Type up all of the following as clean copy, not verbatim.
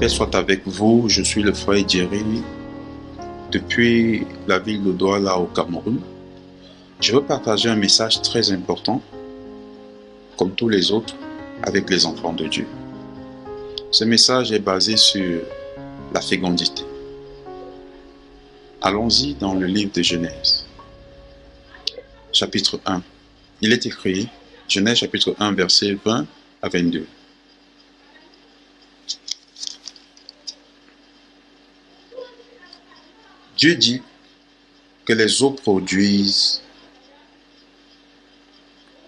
Paix soit avec vous, je suis le frère Jerry depuis la ville de Douala au Cameroun. Je veux partager un message très important, comme tous les autres, avec les enfants de Dieu. Ce message est basé sur la fécondité. Allons-y dans le livre de Genèse, chapitre 1. Il est écrit, Genèse chapitre 1, versets 20 à 22. Dieu dit que les eaux produisent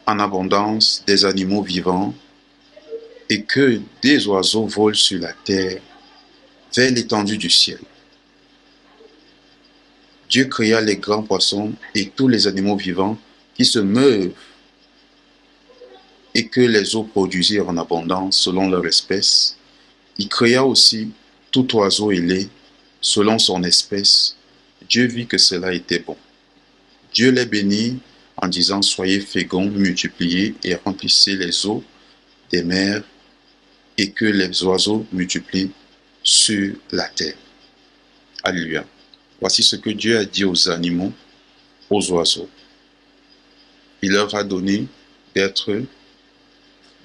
en abondance des animaux vivants et que des oiseaux volent sur la terre vers l'étendue du ciel. Dieu créa les grands poissons et tous les animaux vivants qui se meuvent et que les eaux produisirent en abondance selon leur espèce. Il créa aussi tout oiseau ailé selon son espèce. Dieu vit que cela était bon. Dieu les bénit en disant « Soyez féconds, multipliez et remplissez les eaux des mers et que les oiseaux multiplient sur la terre. » Alléluia. Voici ce que Dieu a dit aux animaux, aux oiseaux. Il leur a donné d'être...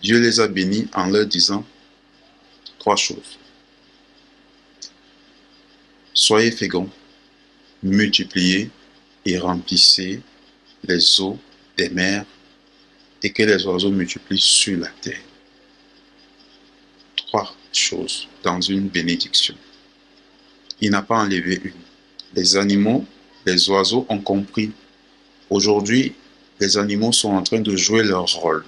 Dieu les a bénis en leur disant trois choses. Soyez féconds, multipliez et remplissez les eaux des mers et que les oiseaux multiplient sur la terre. Trois choses dans une bénédiction. Il n'a pas enlevé une. Les animaux, les oiseaux ont compris. Aujourd'hui, les animaux sont en train de jouer leur rôle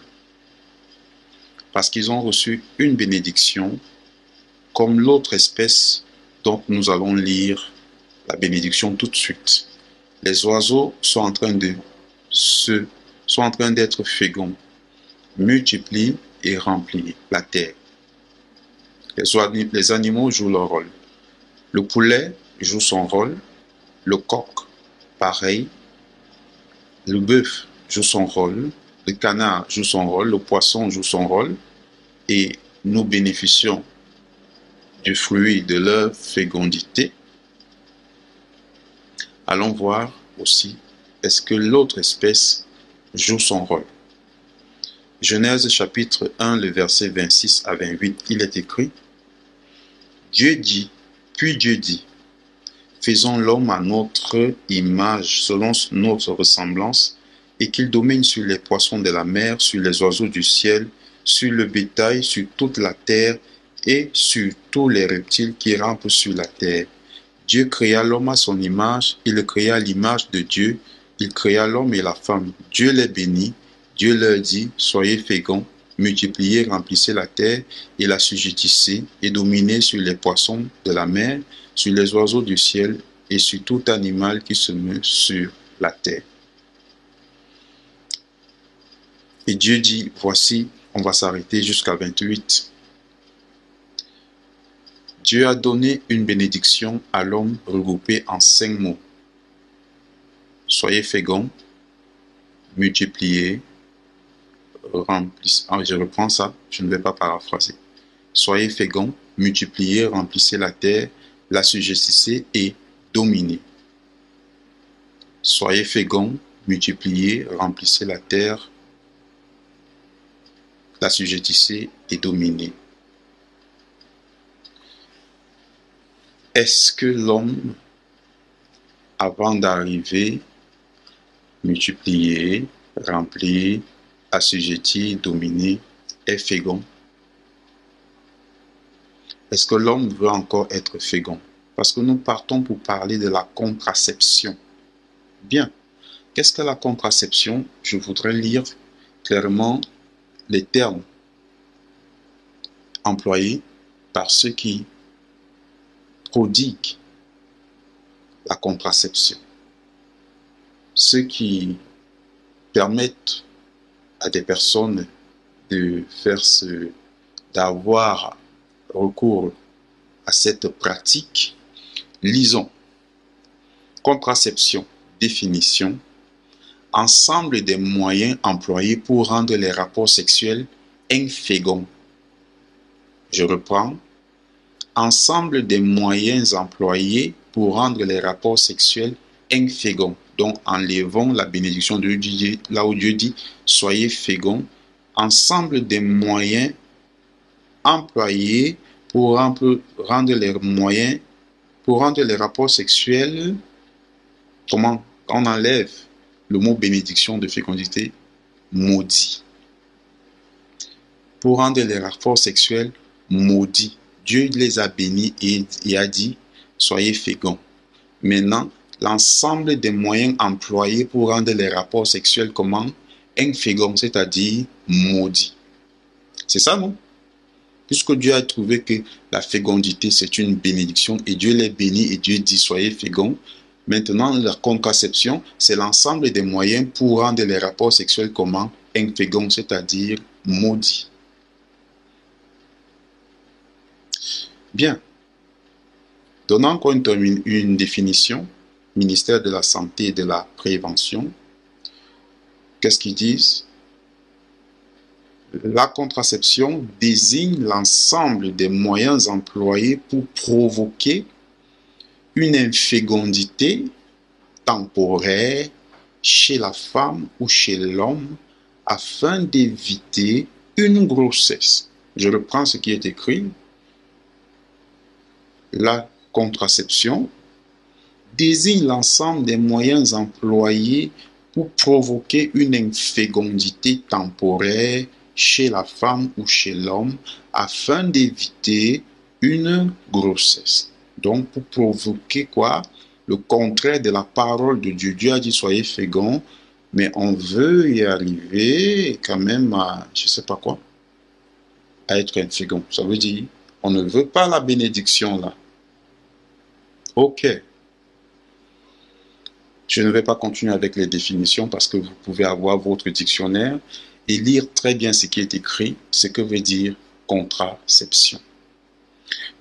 parce qu'ils ont reçu une bénédiction comme l'autre espèce dont nous allons lire la bénédiction tout de suite. Les oiseaux sont en train d'être féconds, multiplient et remplissent la terre. Les animaux jouent leur rôle. Le poulet joue son rôle, le coq, pareil, le bœuf joue son rôle, le canard joue son rôle, le poisson joue son rôle, et nous bénéficions du fruit de leur fécondité. Allons voir aussi, est-ce que l'autre espèce joue son rôle? Genèse chapitre 1, le verset 26 à 28, il est écrit, Dieu dit, puis Dieu dit, faisons l'homme à notre image, selon notre ressemblance, et qu'il domine sur les poissons de la mer, sur les oiseaux du ciel, sur le bétail, sur toute la terre, et sur tous les reptiles qui rampent sur la terre. Dieu créa l'homme à son image, il le créa à l'image de Dieu, il créa l'homme et la femme. Dieu les bénit, Dieu leur dit, soyez féconds, multipliez, remplissez la terre et l'assujettissez et dominez sur les poissons de la mer, sur les oiseaux du ciel et sur tout animal qui se meut sur la terre. Et Dieu dit, voici, on va s'arrêter jusqu'à 28. Dieu a donné une bénédiction à l'homme regroupée en 5 mots. Soyez féconds, multipliez, remplissez. Je reprends ça, je ne vais pas paraphraser. Soyez féconds, multipliez, remplissez la terre, l'assujettissez et dominez. Soyez féconds, multipliez, remplissez la terre, l'assujettissez et dominez. Est-ce que l'homme, avant d'arriver, multiplier, remplir, assujettir, dominer, est fécond? Est-ce que l'homme veut encore être fécond? Parce que nous partons pour parler de la contraception. Bien. Qu'est-ce que la contraception? Je voudrais lire clairement les termes employés par ceux qui prodiguent la contraception. Ceux qui permettent à des personnes d'avoir recours à cette pratique. Lisons. Contraception, définition. Ensemble des moyens employés pour rendre les rapports sexuels inféconds. Je reprends. ensemble des moyens employés pour rendre les rapports sexuels inféconds. Donc, enlevons la bénédiction de Dieu, là où Dieu dit « Soyez féconds ». Ensemble des moyens employés pour rendre les rapports sexuels, comment on enlève le mot bénédiction de fécondité, maudit. Pour rendre les rapports sexuels maudits. Dieu les a bénis et a dit, soyez féconds. Maintenant, l'ensemble des moyens employés pour rendre les rapports sexuels comment? Inféconds, c'est-à-dire maudits. C'est ça, non? Puisque Dieu a trouvé que la fécondité, c'est une bénédiction et Dieu les bénit et Dieu dit, soyez féconds. Maintenant, la contraception, c'est l'ensemble des moyens pour rendre les rapports sexuels comment? Inféconds, c'est-à-dire maudits. Bien. Donnant encore une définition, ministère de la Santé et de la Prévention, qu'est-ce qu'ils disent? La contraception désigne l'ensemble des moyens employés pour provoquer une infécondité temporaire chez la femme ou chez l'homme afin d'éviter une grossesse. Je reprends ce qui est écrit. La contraception désigne l'ensemble des moyens employés pour provoquer une infécondité temporaire chez la femme ou chez l'homme afin d'éviter une grossesse. Donc, pour provoquer quoi? Le contraire de la parole de Dieu. Dieu a dit, soyez féconds, mais on veut y arriver quand même à, je ne sais pas quoi, à être infécond. Ça veut dire, on ne veut pas la bénédiction là. Ok. Je ne vais pas continuer avec les définitions parce que vous pouvez avoir votre dictionnaire et lire très bien ce qui est écrit, ce que veut dire contraception.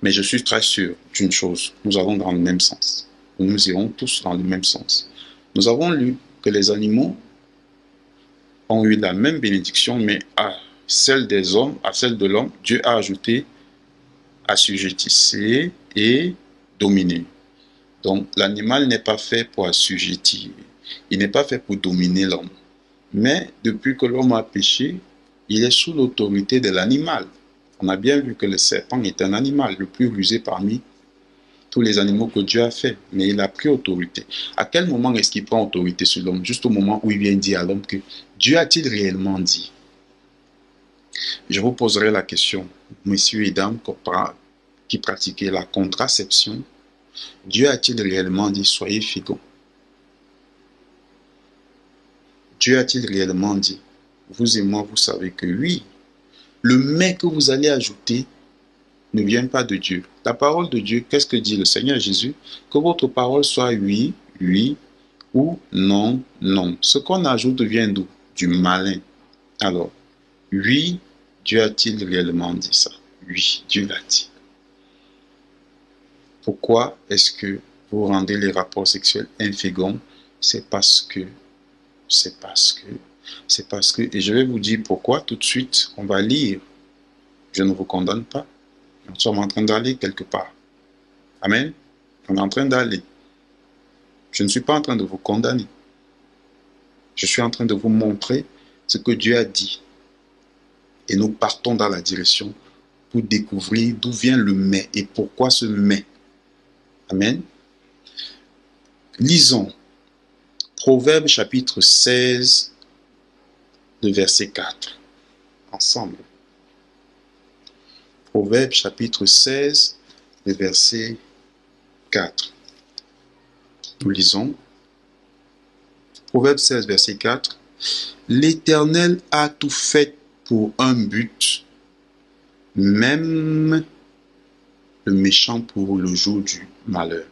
Mais je suis très sûr d'une chose, nous allons dans le même sens. Nous irons tous dans le même sens. Nous avons lu que les animaux ont eu la même bénédiction, mais à celle des hommes, à celle de l'homme, Dieu a ajouté assujettissez et dominez. Donc, l'animal n'est pas fait pour assujettir. Il n'est pas fait pour dominer l'homme. Mais, depuis que l'homme a péché, il est sous l'autorité de l'animal. On a bien vu que le serpent est un animal, le plus rusé parmi tous les animaux que Dieu a fait. Mais il a pris autorité. À quel moment est-ce qu'il prend autorité sur l'homme? Juste au moment où il vient dire à l'homme que Dieu a-t-il réellement dit? Je vous poserai la question, messieurs et dames qui pratiquaient la contraception. Dieu a-t-il réellement dit, soyez féconds? Dieu a-t-il réellement dit? Vous et moi, vous savez que oui. Le mais que vous allez ajouter ne vient pas de Dieu. La parole de Dieu, qu'est-ce que dit le Seigneur Jésus? Que votre parole soit oui, oui, ou non, non. Ce qu'on ajoute vient d'où? Du malin. Alors, oui, Dieu a-t-il réellement dit ça? Oui, Dieu l'a dit. Pourquoi est-ce que vous rendez les rapports sexuels inféconds? C'est parce que, et je vais vous dire pourquoi tout de suite, on va lire. Je ne vous condamne pas. Nous sommes en train d'aller quelque part. Amen. On est en train d'aller. Je ne suis pas en train de vous condamner. Je suis en train de vous montrer ce que Dieu a dit. Et nous partons dans la direction pour découvrir d'où vient le mais et pourquoi ce mais. Amen. Lisons Proverbe chapitre 16, le verset 4. Ensemble. Proverbe chapitre 16, le verset 4. Nous lisons. Proverbe 16, verset 4. L'Éternel a tout fait pour un but, même le méchant pour le jour du malheur.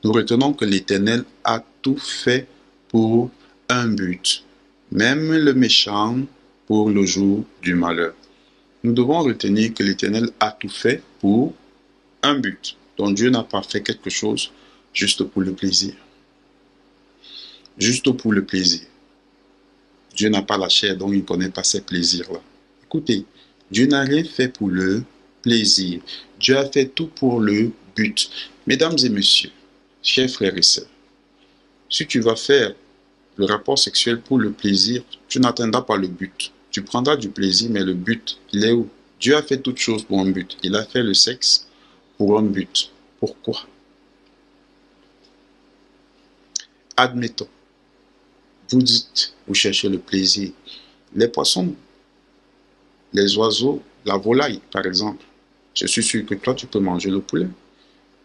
Nous retenons que l'Éternel a tout fait pour un but, même le méchant pour le jour du malheur. Nous devons retenir que l'Éternel a tout fait pour un but. Donc Dieu n'a pas fait quelque chose juste pour le plaisir. Juste pour le plaisir. Dieu n'a pas la chair, donc il ne connaît pas ces plaisirs-là. Écoutez, Dieu n'a rien fait pour le plaisir. Dieu a fait tout pour le but. Mesdames et messieurs, chers frères et sœurs, si tu vas faire le rapport sexuel pour le plaisir, tu n'atteindras pas le but. Tu prendras du plaisir, mais le but, il est où? Dieu a fait toutes choses pour un but. Il a fait le sexe pour un but. Pourquoi? Admettons, vous dites, vous cherchez le plaisir. Les poissons, les oiseaux, la volaille, par exemple. Je suis sûr que toi, tu peux manger le poulet.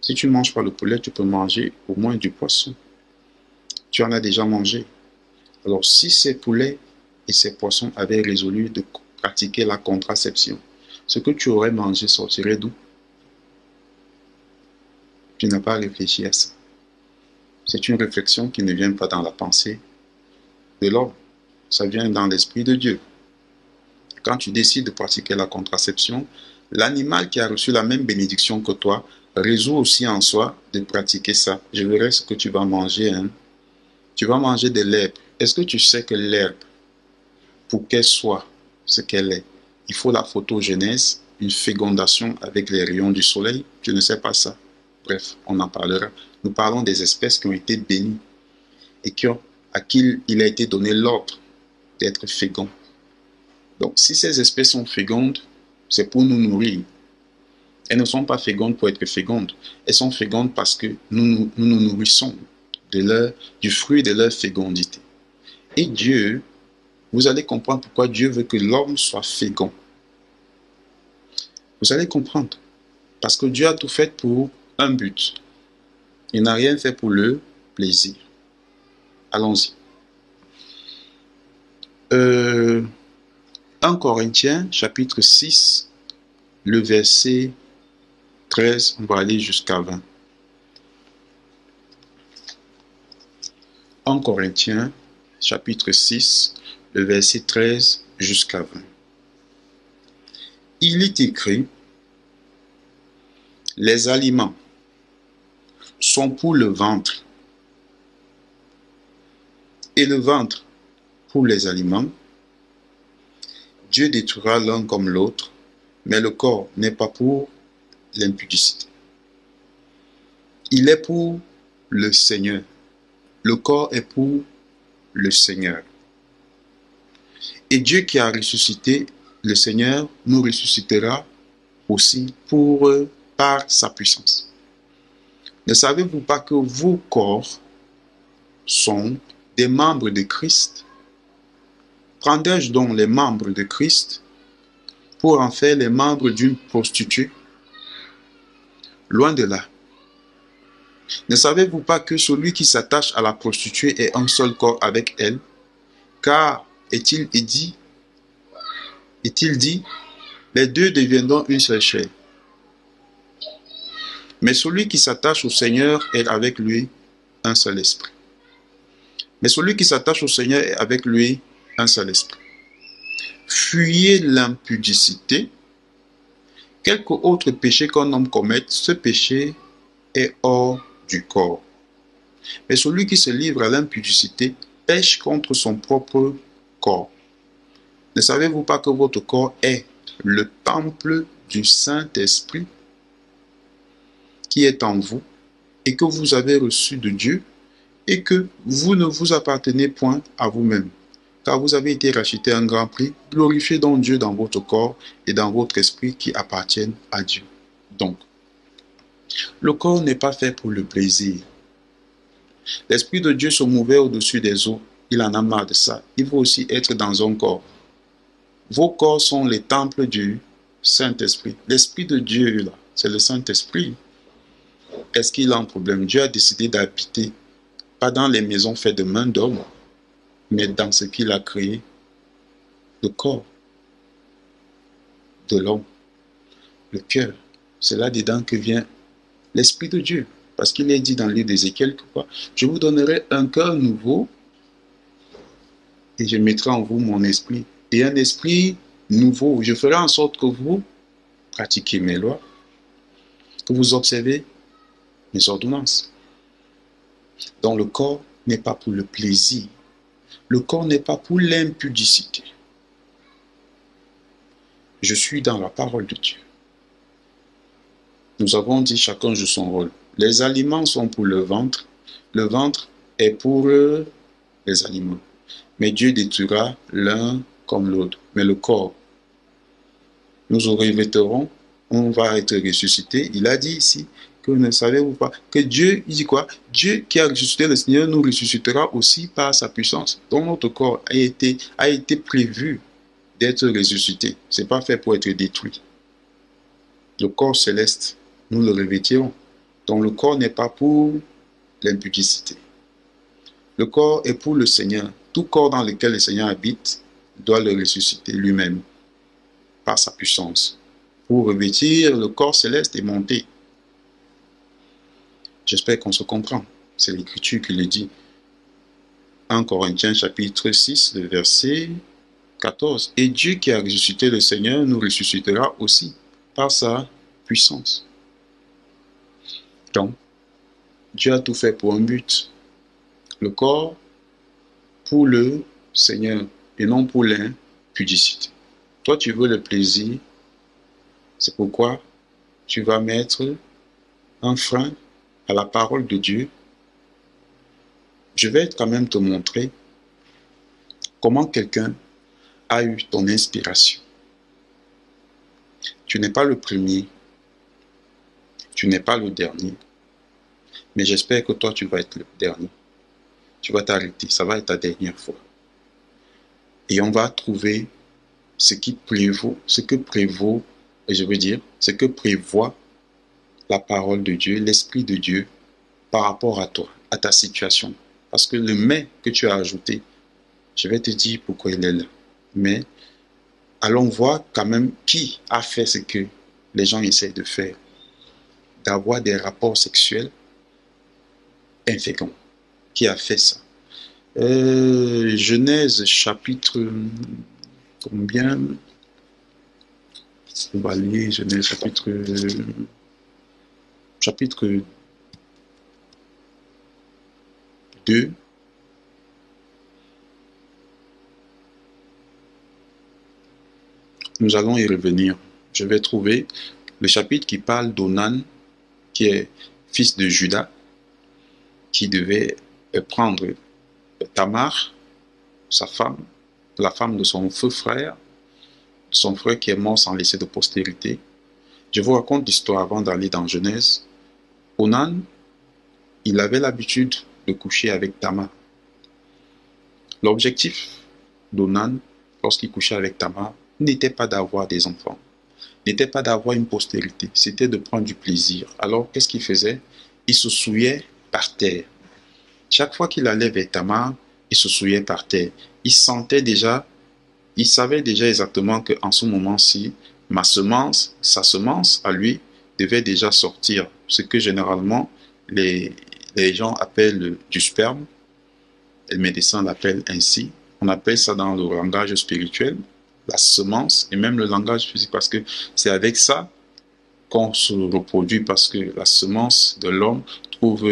Si tu ne manges pas le poulet, tu peux manger au moins du poisson. Tu en as déjà mangé. Alors, si ces poulets et ces poissons avaient résolu de pratiquer la contraception, ce que tu aurais mangé sortirait d'où? Tu n'as pas réfléchi à ça. C'est une réflexion qui ne vient pas dans la pensée de l'homme. Ça vient dans l'esprit de Dieu. Quand tu décides de pratiquer la contraception, l'animal qui a reçu la même bénédiction que toi résout aussi en soi de pratiquer ça. Je verrai ce que tu vas manger. Tu vas manger de l'herbe. Est-ce que tu sais que l'herbe, pour qu'elle soit ce qu'elle est, il faut la photogenèse, une fécondation avec les rayons du soleil? Tu ne sais pas ça. Bref, on en parlera. Nous parlons des espèces qui ont été bénies et à qui il a été donné l'ordre d'être féconds. Donc, si ces espèces sont fécondes, c'est pour nous nourrir. Elles ne sont pas fécondes pour être fécondes. Elles sont fécondes parce que nous nous nourrissons du fruit de leur fécondité. Et Dieu, vous allez comprendre pourquoi Dieu veut que l'homme soit fécond. Vous allez comprendre. Parce que Dieu a tout fait pour un but. Il n'a rien fait pour le plaisir. Allons-y. 1 Corinthiens, chapitre 6, le verset 13, on va aller jusqu'à 20. 1 Corinthiens, chapitre 6, le verset 13 jusqu'à 20. Il est écrit, les aliments sont pour le ventre, et le ventre pour les aliments. Dieu détruira l'un comme l'autre, mais le corps n'est pas pour l'impudicité. Il est pour le Seigneur. Le corps est pour le Seigneur. Et Dieu qui a ressuscité le Seigneur nous ressuscitera aussi par sa puissance. Ne savez-vous pas que vos corps sont des membres de Christ? Prendrai-je donc les membres de Christ pour en faire les membres d'une prostituée? Loin de là. Ne savez-vous pas que celui qui s'attache à la prostituée est un seul corps avec elle? Car, est-il dit, les deux deviendront une seule chair. Mais celui qui s'attache au Seigneur est avec lui un seul esprit. Mais celui qui s'attache au Seigneur est avec lui un seul esprit. Fuyez l'impudicité. Quelque autre péché qu'un homme commette, ce péché est hors du corps. Mais celui qui se livre à l'impudicité pêche contre son propre corps. Ne savez-vous pas que votre corps est le temple du Saint-Esprit qui est en vous et que vous avez reçu de Dieu et que vous ne vous appartenez point à vous-même, car vous avez été racheté à un grand prix? Glorifiez donc Dieu dans votre corps et dans votre esprit qui appartiennent à Dieu. Donc, le corps n'est pas fait pour le plaisir. L'Esprit de Dieu se mouvait au-dessus des eaux. Il en a marre de ça. Il veut aussi être dans un corps. Vos corps sont les temples du Saint-Esprit. L'Esprit de Dieu, là, c'est le Saint-Esprit. Est-ce qu'il a un problème? Dieu a décidé d'habiter, pas dans les maisons faites de main d'homme, mais dans ce qu'il a créé, le corps de l'homme, le cœur. C'est là-dedans que vient l'Esprit de Dieu. Parce qu'il est dit dans le livre d'Ézéchiel que quoi? Je vous donnerai un cœur nouveau et je mettrai en vous mon esprit. Et un esprit nouveau. Je ferai en sorte que vous pratiquiez mes lois, que vous observez mes ordonnances. Donc le corps n'est pas pour le plaisir. Le corps n'est pas pour l'impudicité. Je suis dans la parole de Dieu. Nous avons dit chacun joue son rôle. Les aliments sont pour le ventre est pour les aliments. Mais Dieu détruira l'un comme l'autre. Mais le corps, nous revêterons, on va être ressuscité. Il a dit ici que vous ne savez pas que Dieu, il dit quoi? Dieu qui a ressuscité le Seigneur nous ressuscitera aussi par sa puissance. Donc notre corps a été prévu d'être ressuscité. Ce n'est pas fait pour être détruit. Le corps céleste, nous le revêtirons. Donc le corps n'est pas pour l'impudicité. Le corps est pour le Seigneur. Tout corps dans lequel le Seigneur habite doit le ressusciter lui-même par sa puissance pour revêtir le corps céleste et monter. J'espère qu'on se comprend. C'est l'Écriture qui le dit. 1 Corinthiens chapitre 6, le verset 14. Et Dieu qui a ressuscité le Seigneur nous ressuscitera aussi par sa puissance. Donc, Dieu a tout fait pour un but. Le corps pour le Seigneur et non pour l'impudicité. Toi, tu veux le plaisir. C'est pourquoi tu vas mettre un frein à la parole de Dieu. Je vais quand même te montrer comment quelqu'un a eu ton inspiration. Tu n'es pas le premier, tu n'es pas le dernier, mais j'espère que toi, tu vas être le dernier. Tu vas t'arrêter, ça va être ta dernière fois. Et on va trouver ce que prévoit la parole de Dieu, l'Esprit de Dieu par rapport à toi, à ta situation. Parce que le mais que tu as ajouté, je vais te dire pourquoi il est là. Mais allons voir quand même qui a fait ce que les gens essaient de faire, d'avoir des rapports sexuels inféconds. Qui a fait ça? Genèse chapitre combien? On va lire Genèse chapitre 2. Nous allons y revenir. Je vais trouver le chapitre qui parle d'Onan, qui est fils de Juda, qui devait prendre Tamar, sa femme, la femme de son feu frère, son frère qui est mort sans laisser de postérité. Je vous raconte l'histoire avant d'aller dans Genèse. Onan, il avait l'habitude de coucher avec Tamar. L'objectif d'Onan, lorsqu'il couchait avec Tamar, n'était pas d'avoir des enfants, n'était pas d'avoir une postérité, c'était de prendre du plaisir. Alors, qu'est-ce qu'il faisait? Il se souillait par terre. Chaque fois qu'il allait vers Tamar, il se souillait par terre. Il savait déjà exactement qu'en ce moment-ci, sa semence à lui devait déjà sortir. Ce que généralement les gens appellent du sperme. Les médecins l'appellent ainsi. On appelle ça dans le langage spirituel la semence et même le langage physique parce que c'est avec ça qu'on se reproduit parce que la semence de l'homme trouve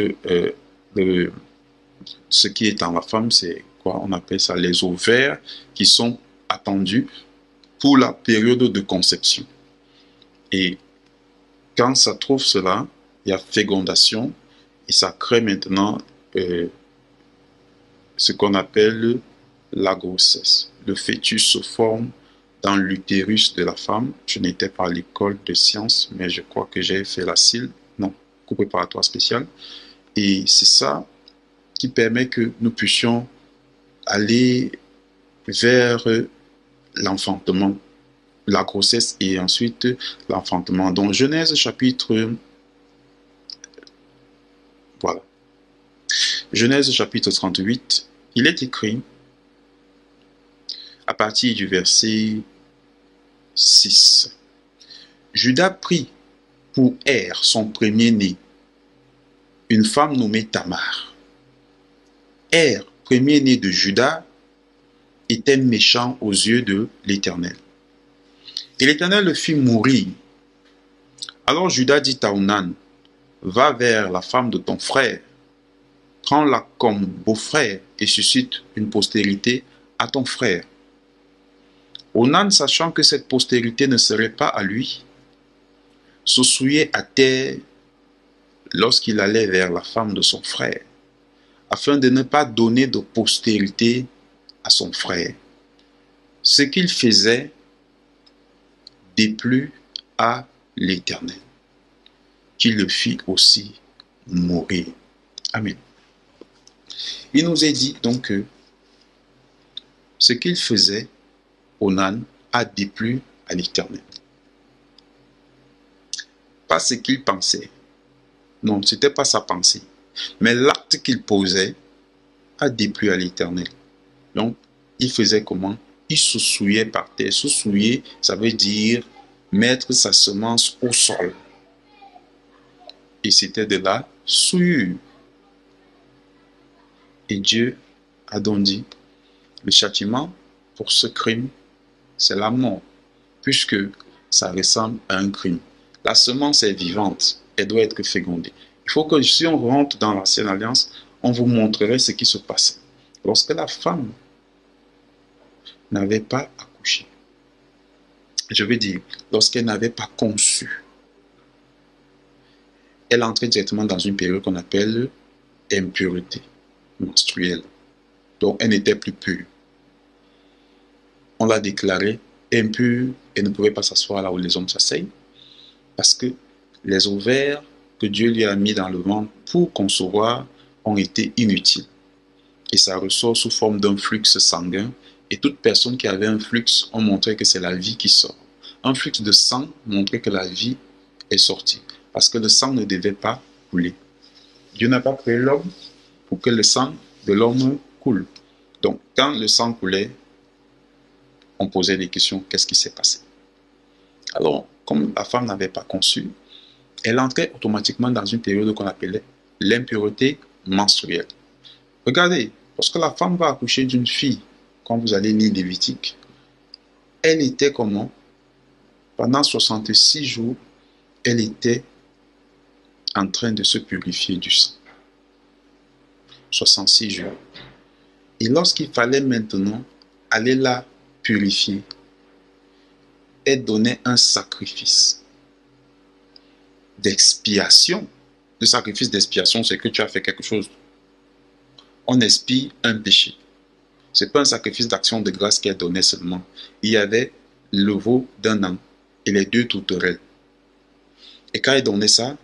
ce qui est en la femme, c'est quoi? On appelle ça les ovaires qui sont attendus pour la période de conception. Et quand ça trouve cela, il y a fécondation et ça crée maintenant ce qu'on appelle la grossesse. Le fœtus se forme dans l'utérus de la femme. Je n'étais pas à l'école de sciences, mais je crois que j'ai fait la CIL, non, cours préparatoire spécial. Et c'est ça qui permet que nous puissions aller vers l'enfantement, la grossesse et ensuite l'enfantement. Donc Genèse chapitre, voilà. Genèse chapitre 38, il est écrit à partir du verset 6. Juda prit pour son premier-né, une femme nommée Tamar. Premier-né de Juda, était méchant aux yeux de l'Éternel. Et l'Éternel le fit mourir. Alors Juda dit à Onan, va vers la femme de ton frère, prends-la comme beau-frère et suscite une postérité à ton frère. Onan, sachant que cette postérité ne serait pas à lui, se souillait à terre lorsqu'il allait vers la femme de son frère, afin de ne pas donner de postérité à son frère. Ce qu'il faisait déplut à l'Éternel, qui le fit aussi mourir. Amen. Il nous est dit donc que ce qu'il faisait, Onan, a déplu à l'Éternel. Pas ce qu'il pensait. Non, ce n'était pas sa pensée. Mais l'acte qu'il posait a déplu à l'Éternel. Donc, il faisait comment? Il se souillait par terre. Se souiller, ça veut dire mettre sa semence au sol. Et c'était de la souillure. Et Dieu a donc dit, le châtiment pour ce crime, c'est la mort, puisque ça ressemble à un crime. La semence est vivante, elle doit être fécondée. Il faut que si on rentre dans l'Ancienne Alliance, on vous montrerait ce qui se passait. Lorsque la femme n'avait pas accouché, je veux dire, lorsqu'elle n'avait pas conçu, elle entrait directement dans une période qu'on appelle impureté menstruelle. Donc, elle n'était plus pure. On l'a déclarée impure et ne pouvait pas s'asseoir là où les hommes s'asseyent parce que les ovaires que Dieu lui a mis dans le ventre pour concevoir ont été inutiles. Et ça ressort sous forme d'un flux sanguin. Et toute personne qui avait un flux ont montré que c'est la vie qui sort. Un flux de sang montrait que la vie est sortie. Parce que le sang ne devait pas couler. Dieu n'a pas créé l'homme pour que le sang de l'homme coule. Donc, quand le sang coulait, on posait des questions, qu'est-ce qui s'est passé? Alors, comme la femme n'avait pas conçu, elle entrait automatiquement dans une période qu'on appelait l'impureté menstruelle. Regardez, lorsque la femme va accoucher d'une fille, quand vous allez lire Lévitique, elle était comment? Pendant 66 jours, elle était en train de se purifier du sang. 66 jours. Et lorsqu'il fallait maintenant aller la purifier, elle donnait un sacrifice d'expiation. Le sacrifice d'expiation, c'est que tu as fait quelque chose. On expie un péché. Ce n'est pas un sacrifice d'action de grâce qu'elle donnait seulement. Il y avait le veau d'un an et les 2 tourterelles. Et quand elle donnait ça,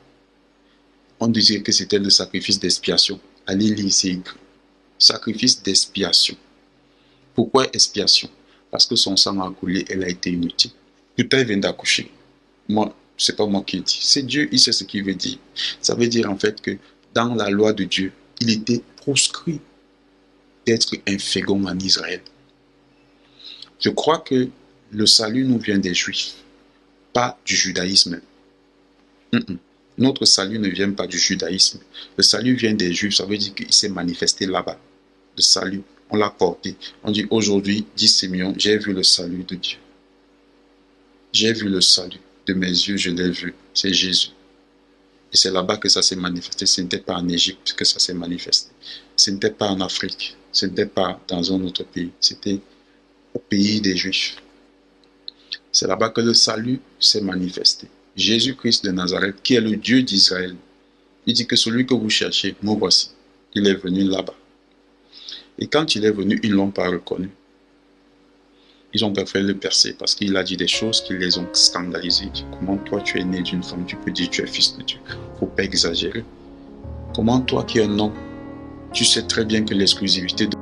on disait que c'était le sacrifice d'expiation. Allez lire, c'est écrit. Sacrifice d'expiation. Pourquoi expiation? Parce que son sang a coulé, elle a été inutile. Tout elle vient d'accoucher. Moi, c'est pas moi qui le dis. C'est Dieu, il sait ce qu'il veut dire. Ça veut dire en fait que dans la loi de Dieu, il était proscrit d'être un fécond en Israël. Je crois que le salut nous vient des Juifs, pas du judaïsme. Notre salut ne vient pas du judaïsme. Le salut vient des Juifs, ça veut dire qu'il s'est manifesté là-bas. Le salut, on l'a porté. On dit aujourd'hui, dit Simeon, j'ai vu le salut de Dieu. J'ai vu le salut. De mes yeux, je l'ai vu. C'est Jésus. Et c'est là-bas que ça s'est manifesté. Ce n'était pas en Égypte que ça s'est manifesté. Ce n'était pas en Afrique. Ce n'était pas dans un autre pays. C'était au pays des Juifs. C'est là-bas que le salut s'est manifesté. Jésus-Christ de Nazareth, qui est le Dieu d'Israël, il dit que celui que vous cherchez, moi voici. Il est venu là-bas. Et quand il est venu, ils ne l'ont pas reconnu. Ils ont préféré le percer parce qu'il a dit des choses qui les ont scandalisés. Comment toi tu es né d'une femme, tu peux dire que tu es fils de Dieu. Il ne faut pas exagérer. Comment toi qui es un homme, tu sais très bien que l'exclusivité de